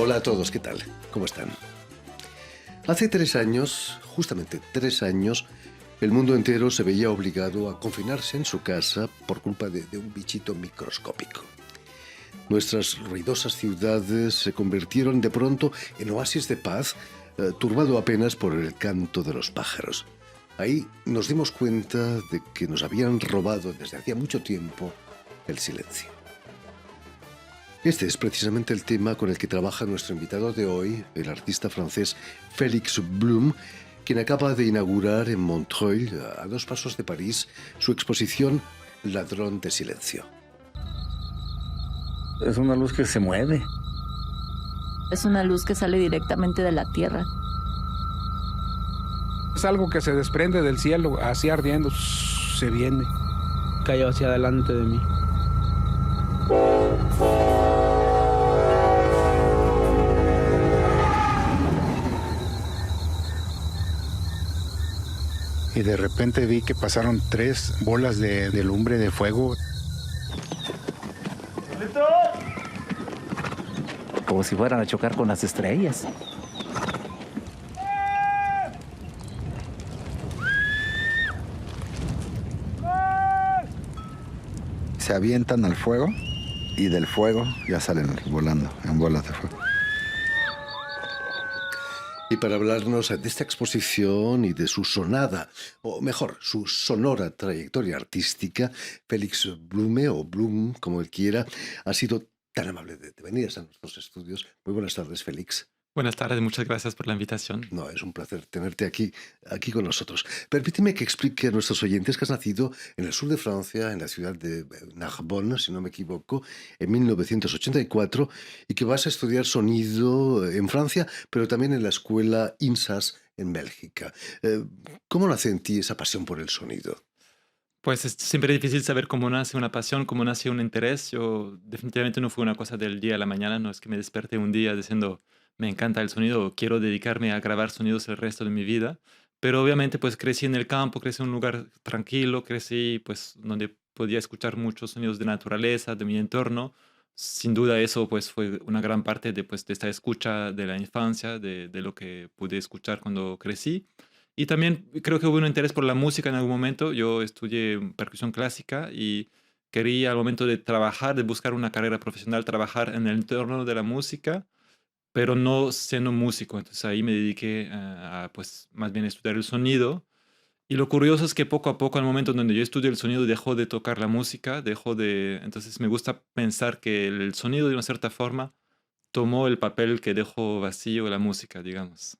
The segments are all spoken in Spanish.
Hola a todos, ¿qué tal? ¿Cómo están? Hace 3 años, justamente 3 años, el mundo entero se veía obligado a confinarse en su casa por culpa de un bichito microscópico. Nuestras ruidosas ciudades se convirtieron de pronto en oasis de paz, turbado apenas por el canto de los pájaros. Ahí nos dimos cuenta de que nos habían robado desde hacía mucho tiempo el silencio. Este es precisamente el tema con el que trabaja nuestro invitado de hoy, el artista francés Félix Blume, quien acaba de inaugurar en Montreuil, a 2 pasos de París, su exposición Ladrón de Silencio. Es una luz que se mueve. Es una luz que sale directamente de la tierra. Es algo que se desprende del cielo, así ardiendo, se viene. Cayó hacia adelante de mí. Y de repente vi que pasaron 3 bolas de lumbre de fuego. Como si fueran a chocar con las estrellas. Se avientan al fuego y del fuego ya salen volando en bolas de fuego. Y para hablarnos de esta exposición y de su sonada, o mejor, su sonora trayectoria artística, Félix Blume, o Blum, como él quiera, ha sido tan amable de venir a nuestros estudios. Muy buenas tardes, Félix. Buenas tardes, muchas gracias por la invitación. No, es un placer tenerte aquí con nosotros. Permíteme que explique a nuestros oyentes que has nacido en el sur de Francia, en la ciudad de Narbonne, si no me equivoco, en 1984, y que vas a estudiar sonido en Francia, pero también en la escuela INSAS en Bélgica. Eh, ¿Cómo nace en ti esa pasión por el sonido? Pues es siempre difícil saber cómo nace una pasión, cómo nace un interés. Yo definitivamente no fue una cosa del día a la mañana, no es que me desperté un día diciendo, me encanta el sonido, o quiero dedicarme a grabar sonidos el resto de mi vida. Pero obviamente pues crecí en el campo, crecí en un lugar tranquilo, crecí pues donde podía escuchar muchos sonidos de naturaleza, de mi entorno. Sin duda eso pues fue una gran parte de esta escucha de la infancia, de lo que pude escuchar cuando crecí. Y también creo que hubo un interés por la música en algún momento. Yo estudié percusión clásica y quería al momento de trabajar, de buscar una carrera profesional, trabajar en el entorno de la música, pero no siendo músico. Entonces ahí me dediqué pues más bien estudiar el sonido. Y lo curioso es que poco a poco, al momento en donde yo estudio el sonido, dejó de tocar la música, dejó de... Entonces me gusta pensar que el sonido de una cierta forma tomó el papel que dejó vacío la música, digamos.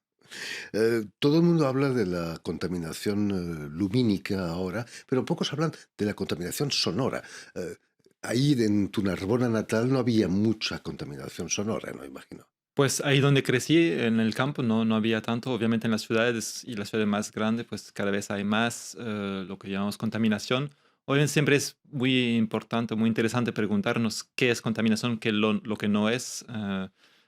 Todo el mundo habla de la contaminación lumínica ahora, pero pocos hablan de la contaminación sonora. Eh, Ahí en tu Narbona natal no había mucha contaminación sonora, no imagino. Pues ahí donde crecí, en el campo, no había tanto. Obviamente en las ciudades y las ciudades más grandes, pues cada vez hay más lo que llamamos contaminación. Obviamente siempre es muy importante, muy interesante preguntarnos qué es contaminación, qué lo que no es.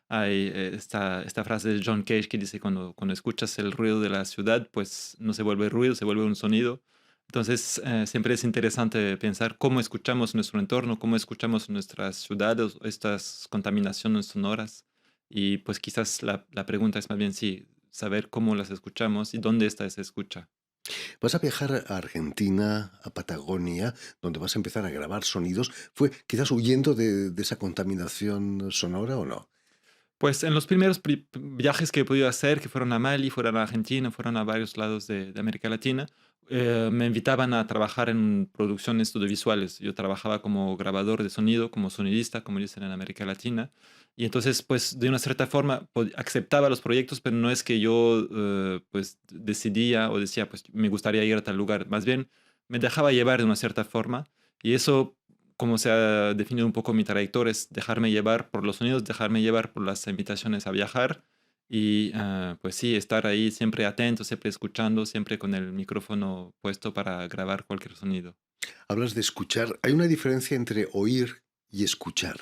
Hay esta frase de John Cage que dice, cuando escuchas el ruido de la ciudad, pues no se vuelve ruido, se vuelve un sonido. Entonces, siempre es interesante pensar cómo escuchamos nuestro entorno, cómo escuchamos nuestras ciudades, estas contaminaciones sonoras. Y pues quizás la pregunta es más bien sí, saber cómo las escuchamos y dónde está esa escucha. Vas a viajar a Argentina, a Patagonia, donde vas a empezar a grabar sonidos. ¿Fue quizás huyendo de esa contaminación sonora o no? Pues en los primeros viajes que he podido hacer, que fueron a Mali, fueron a Argentina, fueron a varios lados de América Latina, me invitaban a trabajar en producciones audiovisuales. Yo trabajaba como grabador de sonido, como sonidista, como dicen en América Latina. Y entonces, pues de una cierta forma aceptaba los proyectos, pero no es que yo pues decidía o decía, pues me gustaría ir a tal lugar. Más bien, me dejaba llevar de una cierta forma. Y eso como se ha definido un poco mi trayectoria, es dejarme llevar por los sonidos, dejarme llevar por las invitaciones a viajar y pues sí, estar ahí siempre atento, siempre escuchando, siempre con el micrófono puesto para grabar cualquier sonido. Hablas de escuchar. Hay una diferencia entre oír y escuchar.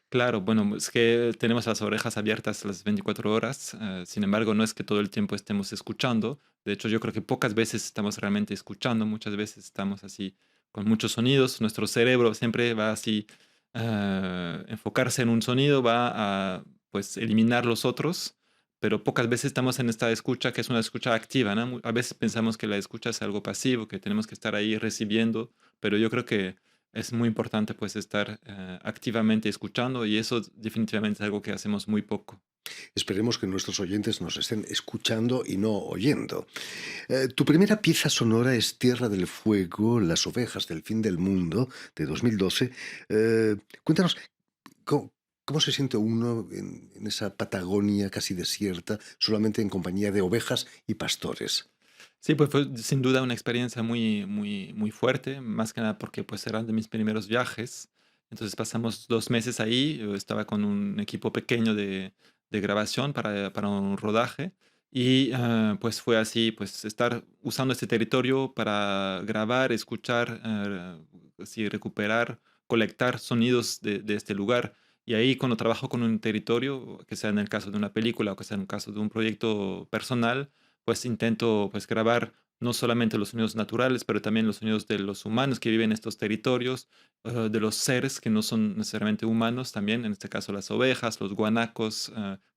Claro, bueno, es que tenemos las orejas abiertas las 24 horas, sin embargo, no es que todo el tiempo estemos escuchando. De hecho, yo creo que pocas veces estamos realmente escuchando, muchas veces estamos así con muchos sonidos. Nuestro cerebro siempre va así, enfocarse en un sonido, va a pues eliminar los otros, pero pocas veces estamos en esta escucha que es una escucha activa, ¿no? A veces pensamos que la escucha es algo pasivo, que tenemos que estar ahí recibiendo, pero yo creo que es muy importante pues estar activamente escuchando y eso definitivamente es algo que hacemos muy poco. Esperemos que nuestros oyentes nos estén escuchando y no oyendo. Tu primera pieza sonora es Tierra del Fuego, Las ovejas del fin del mundo, de 2012. Cuéntanos, ¿cómo se siente uno en esa Patagonia casi desierta, solamente en compañía de ovejas y pastores? Sí, pues fue sin duda una experiencia muy, muy, muy fuerte, más que nada porque pues eran de mis primeros viajes. Entonces pasamos 2 meses ahí, yo estaba con un equipo pequeño de grabación para un rodaje y pues fue así, pues estar usando este territorio para grabar, escuchar, así recuperar, colectar sonidos de este lugar. Y ahí cuando trabajo con un territorio, que sea en el caso de una película o que sea en el caso de un proyecto personal, pues intento pues grabar no solamente los sonidos naturales, pero también los sonidos de los humanos que viven en estos territorios, de los seres que no son necesariamente humanos también, en este caso las ovejas, los guanacos,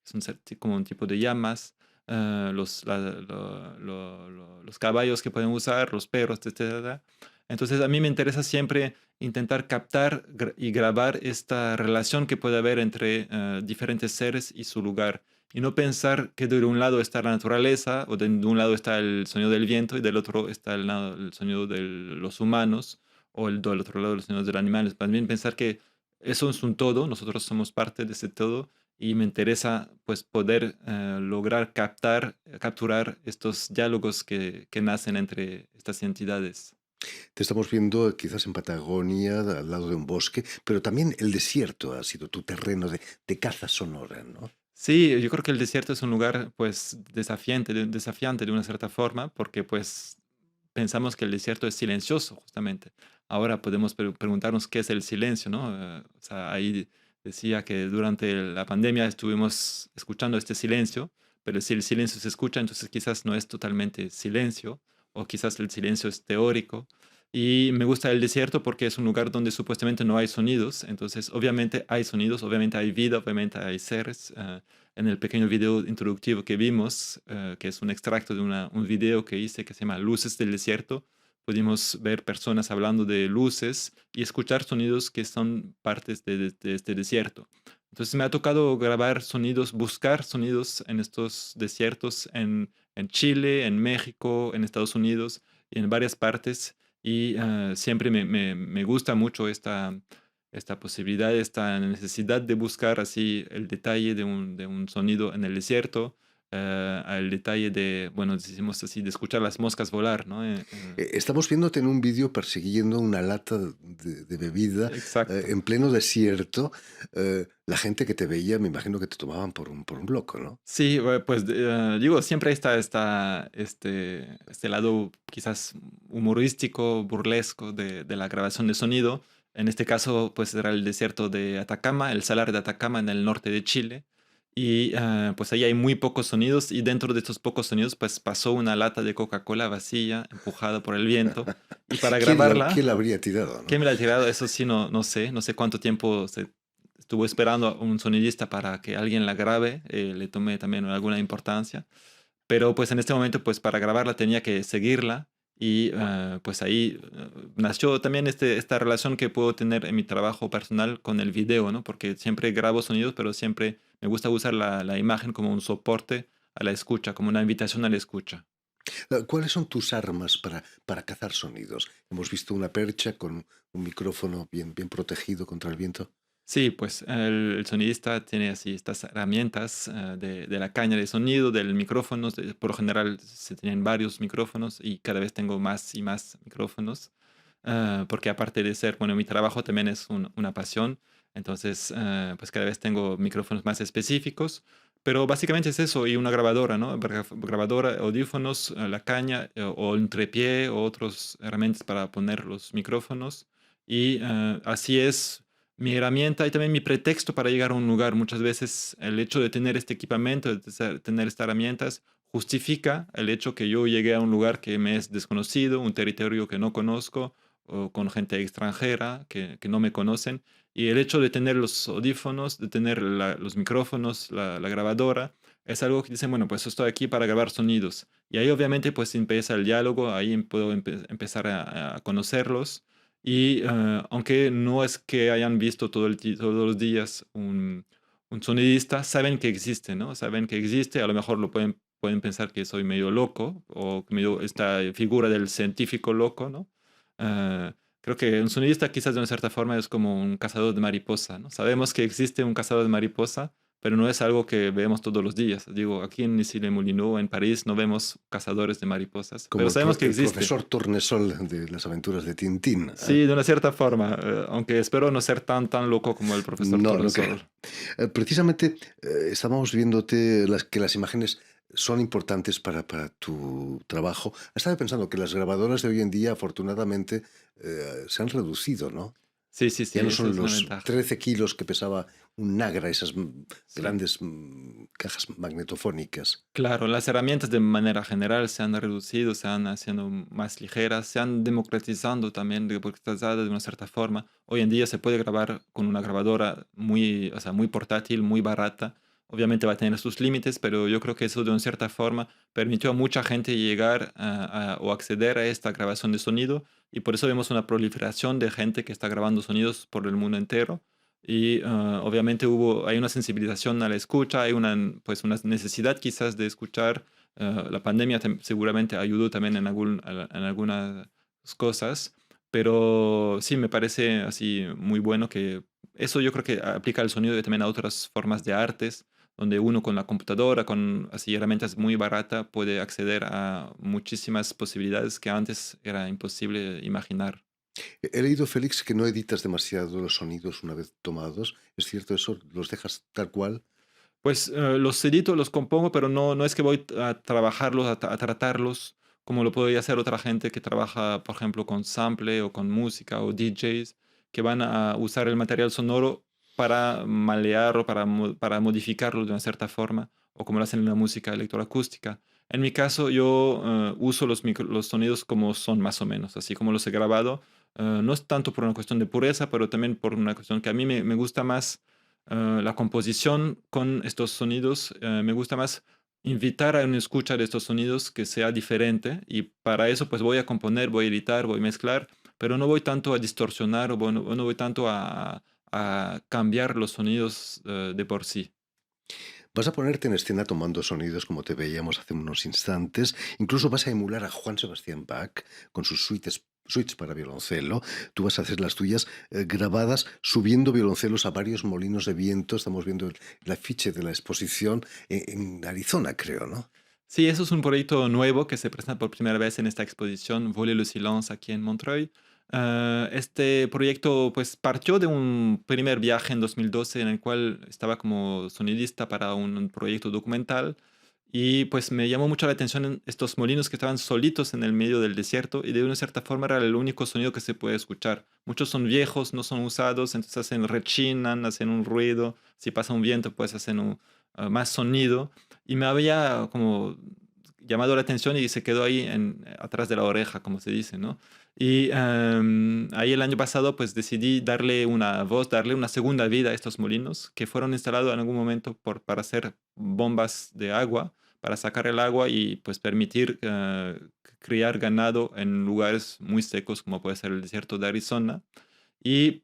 es como un tipo de llamas, los caballos que pueden usar, los perros, etcétera. Entonces a mí me interesa siempre intentar captar y grabar esta relación que puede haber entre diferentes seres y su lugar y no pensar que de un lado está la naturaleza o de un lado está el sonido del viento y del otro está el sonido de los humanos o del otro lado los sonidos de los animales. También pensar que eso es un todo, nosotros somos parte de ese todo y me interesa pues poder lograr capturar estos diálogos que nacen entre estas entidades. Te estamos viendo quizás en Patagonia, al lado de un bosque, pero también el desierto ha sido tu terreno de caza sonora, ¿no? Sí, yo creo que el desierto es un lugar pues desafiante de una cierta forma, porque pues pensamos que el desierto es silencioso, justamente. Ahora podemos preguntarnos qué es el silencio, ¿no? O sea, ahí decía que durante la pandemia estuvimos escuchando este silencio, pero si el silencio se escucha, entonces quizás no es totalmente silencio, o quizás el silencio es teórico. Y me gusta el desierto porque es un lugar donde supuestamente no hay sonidos, entonces obviamente hay sonidos, obviamente hay vida, obviamente hay seres. En el pequeño video introductivo que vimos, que es un extracto de un video que hice que se llama Luces del Desierto, pudimos ver personas hablando de luces y escuchar sonidos que son partes de este desierto. Entonces me ha tocado grabar sonidos, buscar sonidos en estos desiertos en Chile, en México, en Estados Unidos y en varias partes. Y siempre me gusta mucho esta posibilidad, esta necesidad de buscar así el detalle de un sonido en el desierto, al detalle de, bueno, decimos así, de escuchar las moscas volar, ¿no? Estamos viéndote en un vídeo persiguiendo una lata de bebida Exacto. en pleno desierto. La gente que te veía, me imagino que te tomaban por un loco, ¿no? Sí, pues digo, siempre está este lado quizás humorístico, burlesco de la grabación de sonido. En este caso, pues era el desierto de Atacama, el salar de Atacama en el norte de Chile. Y pues ahí hay muy pocos sonidos y dentro de estos pocos sonidos pues pasó una lata de Coca-Cola vacía, empujada por el viento. Y para ¿Quién grabarla, la habría tirado, ¿quién no? me la ha tirado? Eso sí, no sé cuánto tiempo se estuvo esperando a un sonidista para que alguien la grabe, le tomé también alguna importancia, pero pues en este momento pues para grabarla tenía que seguirla y pues ahí nació también esta relación que puedo tener en mi trabajo personal con el video, ¿no? Porque siempre grabo sonidos, pero siempre me gusta usar la imagen como un soporte a la escucha, como una invitación a la escucha. ¿Cuáles son tus armas para cazar sonidos? Hemos visto una percha con un micrófono bien protegido contra el viento. Sí, pues el sonidista tiene así estas herramientas de la caña de sonido, del micrófono. Por lo general se tienen varios micrófonos y cada vez tengo más y más micrófonos. Porque aparte de ser, bueno, mi trabajo también es una pasión. Entonces, pues cada vez tengo micrófonos más específicos. Pero básicamente es eso y una grabadora, ¿no? Grabadora, audífonos, la caña o un trepié o otras herramientas para poner los micrófonos. Y así es mi herramienta y también mi pretexto para llegar a un lugar. Muchas veces el hecho de tener este equipamiento, de tener estas herramientas, justifica el hecho que yo llegué a un lugar que me es desconocido, un territorio que no conozco, o con gente extranjera que no me conocen. Y el hecho de tener los audífonos, de tener los micrófonos, la grabadora, es algo que dicen, bueno, pues estoy aquí para grabar sonidos. Y ahí obviamente pues empieza el diálogo, ahí puedo empezar a conocerlos. Y aunque no es que hayan visto todos los días un sonidista, saben que existe, ¿no? Saben que existe, a lo mejor pueden pensar que soy medio loco o medio esta figura del científico loco, ¿no? Ah, Creo que un sonidista quizás de una cierta forma es como un cazador de mariposa, ¿no? Sabemos que existe un cazador de mariposa, pero no es algo que vemos todos los días. Digo, aquí en Issy-les-Moulineaux, en París, no vemos cazadores de mariposas, Como pero sabemos que el existe. profesor Tournesol de las aventuras de Tintín. Sí, de una cierta forma, aunque espero no ser tan loco como el profesor No, no Tournesol. creo. Precisamente estábamos viéndote que las imágenes son importantes para tu trabajo. Estaba pensando que las grabadoras de hoy en día, afortunadamente, se han reducido, ¿no? Sí, sí, sí, Ya no eso son es una los ventaja. 13 kilos que pesaba un Nagra, esas Sí. grandes cajas magnetofónicas. Claro, las herramientas de manera general se han reducido, se han haciendo más ligeras, se han democratizando también, democratizado de una cierta forma. Hoy en día se puede grabar con una grabadora muy, o sea, muy portátil, muy barata. Obviamente va a tener sus límites, pero yo creo que eso de una cierta forma permitió a mucha gente llegar o acceder a esta grabación de sonido y por eso vemos una proliferación de gente que está grabando sonidos por el mundo entero. Y obviamente hay una sensibilización a la escucha, hay pues una necesidad quizás de escuchar. La pandemia seguramente ayudó también en algunas cosas, pero sí me parece así muy bueno que eso yo creo que aplica al sonido y también a otras formas de artes, donde uno con la computadora, con así herramientas muy baratas, puede acceder a muchísimas posibilidades que antes era imposible imaginar. He leído, Félix, que no editas demasiado los sonidos una vez tomados. ¿Es cierto eso? ¿Los dejas tal cual? Pues los edito, los compongo, pero no es que voy a trabajarlos, a tratarlos como lo podría hacer otra gente que trabaja, por ejemplo, con sample o con música o DJs que van a usar el material sonoro para malear o para modificarlo de una cierta forma, o como lo hacen en la música electroacústica. En mi caso, yo uso los sonidos como son más o menos, así como los he grabado. No es tanto por una cuestión de pureza, pero también por una cuestión que a mí me gusta más la composición con estos sonidos. Me gusta más invitar a una escucha de estos sonidos que sea diferente y para eso pues voy a componer, voy a editar, voy a mezclar, pero no voy tanto a distorsionar no voy tanto a cambiar los sonidos de por sí. Vas a ponerte en escena tomando sonidos como te veíamos hace unos instantes. Incluso vas a emular a Juan Sebastián Bach con sus suites para violoncelo. Tú vas a hacer las tuyas grabadas subiendo violoncelos a varios molinos de viento. Estamos viendo el afiche de la exposición en Arizona, creo, ¿no? Sí, eso es un proyecto nuevo que se presenta por primera vez en esta exposición Voler le Silence aquí en Montreuil. Este proyecto pues partió de un primer viaje en 2012 en el cual estaba como sonidista para un proyecto documental y pues me llamó mucho la atención estos molinos que estaban solitos en el medio del desierto y de una cierta forma era el único sonido que se puede escuchar. Muchos son viejos, no son usados, entonces rechinan, hacen un ruido, si pasa un viento pues hacen más sonido y me había como llamado la atención y se quedó ahí atrás de la oreja, como se dice, ¿no? Y ahí el año pasado pues decidí darle una voz, darle una segunda vida a estos molinos que fueron instalados en algún momento para hacer bombas de agua, para sacar el agua y pues permitir criar ganado en lugares muy secos como puede ser el desierto de Arizona. Y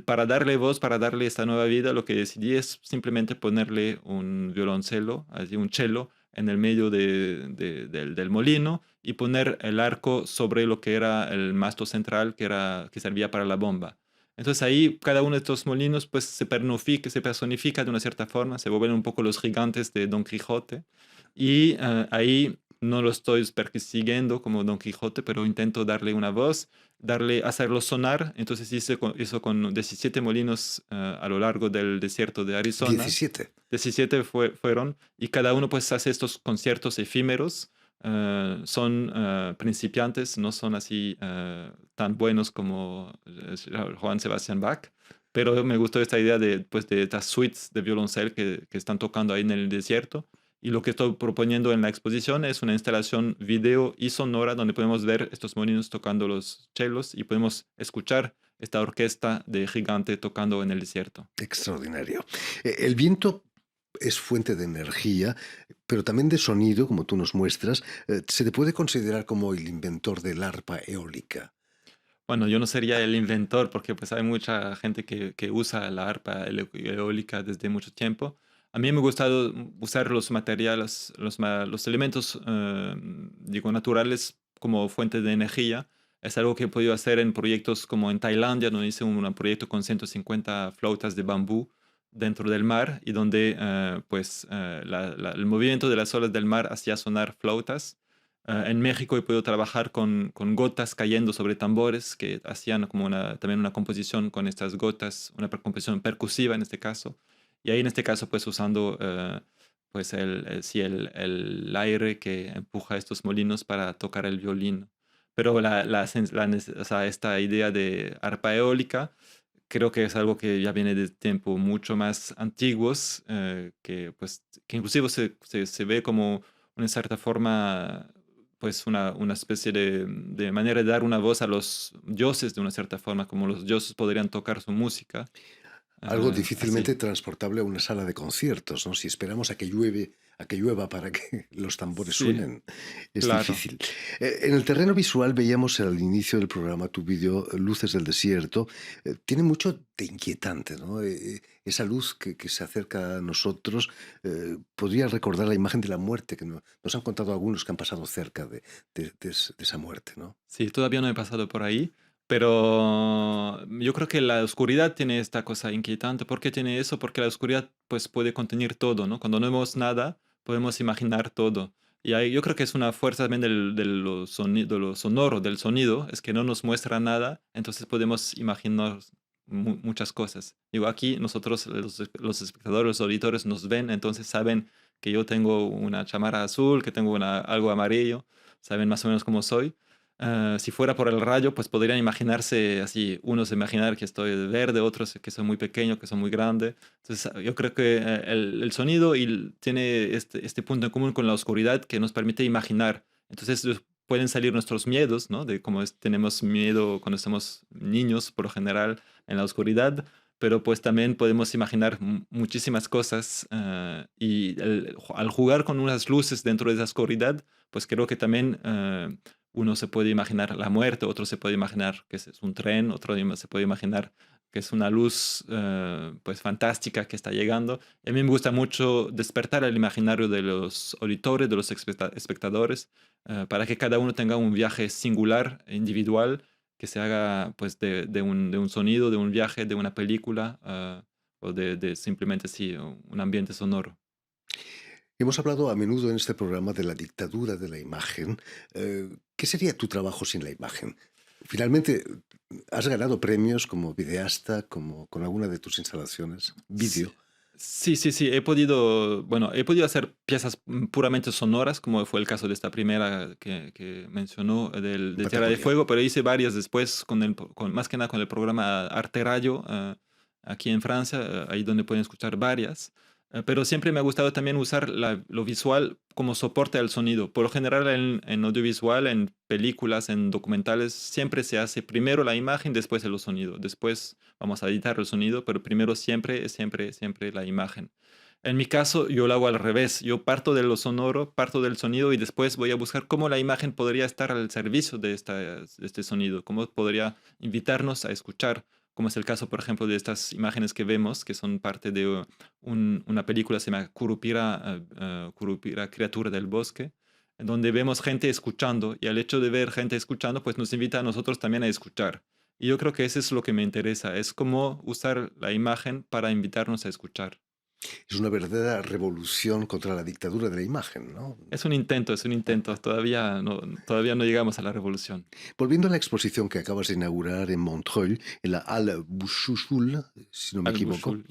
para darle voz, para darle esta nueva vida, lo que decidí es simplemente ponerle un violoncelo, así un cello, en el medio del molino y poner el arco sobre lo que era el masto central que servía para la bomba. Entonces ahí cada uno de estos molinos pues se personifica de una cierta forma, se vuelven un poco los gigantes de Don Quijote y ahí no lo estoy persiguiendo como Don Quijote, pero intento darle una voz, hacerlo sonar. Entonces hizo con 17 molinos a lo largo del desierto de Arizona. 17. 17 fueron y cada uno pues hace estos conciertos efímeros. Son principiantes, no son así tan buenos como Johann Sebastian Bach, pero me gustó esta idea de estas suites de violoncel que están tocando ahí en el desierto. Y lo que estoy proponiendo en la exposición es una instalación video y sonora donde podemos ver estos molinos tocando los chelos y podemos escuchar esta orquesta de gigante tocando en el desierto. Extraordinario. El viento es fuente de energía, pero también de sonido, como tú nos muestras. Se te puede considerar como el inventor del arpa eólica. Bueno, yo no sería el inventor porque pues hay mucha gente que usa la arpa eólica desde mucho tiempo. A mí me ha gustado usar los materiales, los elementos, digo, naturales como fuente de energía. Es algo que he podido hacer en proyectos como en Tailandia, donde hice un proyecto con 150 flautas de bambú dentro del mar y donde pues el movimiento de las olas del mar hacía sonar flautas. En México he podido trabajar con gotas cayendo sobre tambores que hacían como también una composición con estas gotas, una composición percusiva en este caso. Y ahí en este caso pues usando pues sí, el aire que empuja estos molinos para tocar el violín. Pero o sea, esta idea de arpa eólica creo que es algo que ya viene de tiempo mucho más antiguos, que inclusive se ve como una cierta forma, pues una especie de manera de dar una voz a los dioses de una cierta forma, como los dioses podrían tocar su música. Algo Así. difícilmente transportable a una sala de conciertos, ¿no? Si esperamos a que llueva para que los tambores Sí, suenen, es claro. difícil. En el terreno visual veíamos al inicio del programa tu vídeo Luces del Desierto. Tiene mucho de inquietante, ¿no? Esa luz que se acerca a nosotros podría recordar la imagen de la muerte que nos han contado algunos que han pasado cerca de esa muerte, ¿no? Sí, todavía no he pasado por ahí, pero yo creo que la oscuridad tiene esta cosa inquietante. ¿Por qué tiene eso? Porque la oscuridad pues puede contener todo, ¿no? Cuando no vemos nada, podemos imaginar todo. Y ahí yo creo que es una fuerza también de lo sonoro, del sonido, es que no nos muestra nada, entonces podemos imaginar muchas cosas. Digo, aquí nosotros, los espectadores, los auditores nos ven, entonces saben que yo tengo una chamarra azul, que tengo algo amarillo, saben más o menos cómo soy. Si fuera por el rayo, pues podrían imaginarse así, unos imaginar que estoy verde, otros que soy muy pequeño, que soy muy grande. Entonces, yo creo que el sonido tiene este punto en común con la oscuridad que nos permite imaginar. Entonces, pueden salir nuestros miedos, ¿no? De cómo tenemos miedo cuando somos niños, por lo general, en la oscuridad, pero pues también podemos imaginar muchísimas cosas y al jugar con unas luces dentro de esa oscuridad, pues creo que también uno se puede imaginar la muerte, otro se puede imaginar que es un tren, otro se puede imaginar que es una luz pues fantástica que está llegando. A mí me gusta mucho despertar el imaginario de los auditores, de los espectadores, para que cada uno tenga un viaje singular, individual, que se haga pues de un sonido, de un viaje, de una película o de simplemente sí, un ambiente sonoro. Hemos hablado a menudo en este programa de la dictadura de la imagen. ¿Qué sería tu trabajo sin la imagen? Finalmente, has ganado premios como videasta, como con alguna de tus instalaciones, Sí, vídeo. sí. Bueno, he podido hacer piezas puramente sonoras, como fue el caso de esta primera que mencionó, En de Tierra de Patagonia. Fuego, pero hice varias después, más que nada con el programa Arte Rayo, aquí en Francia, ahí donde pueden escuchar varias. Pero siempre me ha gustado también usar lo visual como soporte al sonido. Por lo general, en audiovisual, en películas, en documentales, siempre se hace primero la imagen, después el sonido. Después vamos a editar el sonido, pero primero siempre la imagen. En mi caso, yo lo hago al revés. Yo parto de lo sonoro, parto del sonido y después voy a buscar cómo la imagen podría estar al servicio de este sonido, cómo podría invitarnos a escuchar, como es el caso, por ejemplo, de estas imágenes que vemos, que son parte de una película que se llama Curupira, Criatura del Bosque, en donde vemos gente escuchando y al hecho de ver gente escuchando, pues nos invita a nosotros también a escuchar. Y yo creo que eso es lo que me interesa, es cómo usar la imagen para invitarnos a escuchar. Es una verdadera revolución contra la dictadura de la imagen, ¿no? Es un intento, todavía no llegamos a la revolución. Volviendo a la exposición que acabas de inaugurar en Montreuil, en la Halle Bouchoussoul, si no me Al equivoco. Bushul.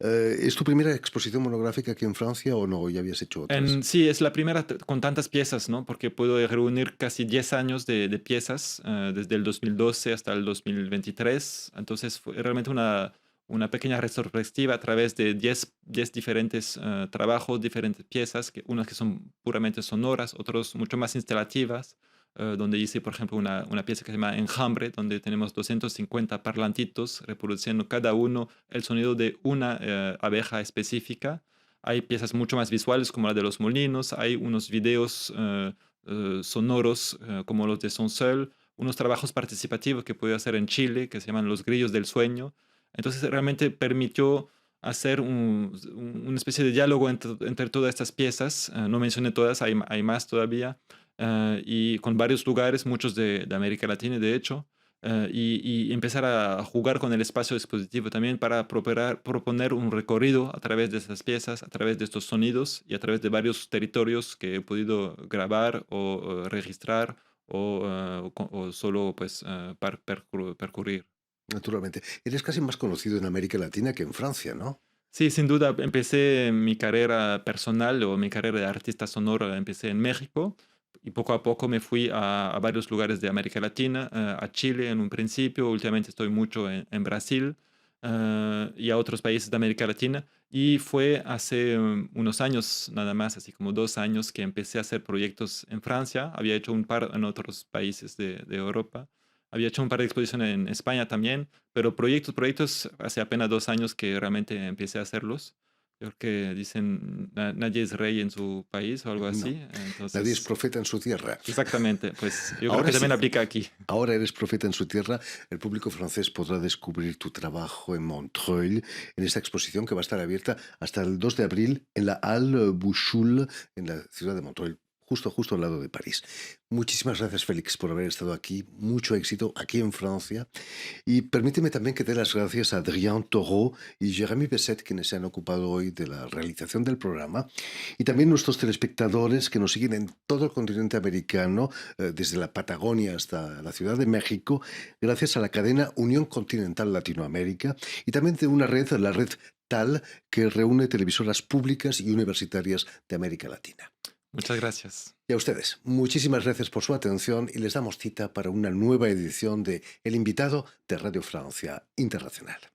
¿Es tu primera exposición monográfica aquí en Francia o no? ¿Ya habías hecho otras? Sí, es la primera con tantas piezas, ¿no? Porque puedo reunir casi 10 años de piezas, desde el 2012 hasta el 2023. Entonces fue realmente una pequeña retrospectiva a través de 10 diferentes trabajos, diferentes piezas, unas que son puramente sonoras, otros mucho más instalativas, donde hice, por ejemplo, una pieza que se llama Enjambre, donde tenemos 250 parlantitos reproduciendo cada uno el sonido de una abeja específica. Hay piezas mucho más visuales como la de los molinos, hay unos videos sonoros como los de Soncel, unos trabajos participativos que pude hacer en Chile que se llaman Los Grillos del Sueño. Entonces realmente permitió hacer una especie de diálogo entre todas estas piezas. No mencioné todas, hay más todavía, y con varios lugares, muchos de América Latina, de hecho, y empezar a jugar con el espacio expositivo también para proponer un recorrido a través de estas piezas, a través de estos sonidos y a través de varios territorios que he podido grabar o registrar o solo pues, percurrir. Naturalmente. Eres casi más conocido en América Latina que en Francia, ¿no? Sí, sin duda, empecé mi carrera personal o mi carrera de artista sonoro, la empecé en México y poco a poco me fui a varios lugares de América Latina, a Chile en un principio, últimamente estoy mucho en Brasil, y a otros países de América Latina. Y fue hace unos años, nada más, así como 2 años, que empecé a hacer proyectos en Francia. Había hecho un par en otros países de Europa. Había hecho un par de exposiciones en España también, pero proyectos, hace apenas 2 años que realmente empecé a hacerlos. Yo creo que dicen, nadie es rey en su país o algo No, así. nadie es Entonces, profeta en su tierra. exactamente, pues yo creo Ahora que sí, también aplica aquí. ahora eres profeta en su tierra. El público francés podrá descubrir tu trabajo en Montreuil, en esta exposición que va a estar abierta hasta el 2 de abril en la Halle Bouchoul, en la ciudad de Montreuil, justo al lado de París. Muchísimas gracias, Félix, por haber estado aquí. Mucho éxito aquí en Francia. Y permíteme también que dé las gracias a Adrien Taureau y Jérémy Besset, quienes se han ocupado hoy de la realización del programa, y también nuestros telespectadores que nos siguen en todo el continente americano, desde la Patagonia hasta la Ciudad de México, gracias a la cadena Unión Continental Latinoamérica y también de una red, la red TAL, que reúne televisoras públicas y universitarias de América Latina. Muchas gracias. Y a ustedes, muchísimas gracias por su atención y les damos cita para una nueva edición de El Invitado de Radio Francia Internacional.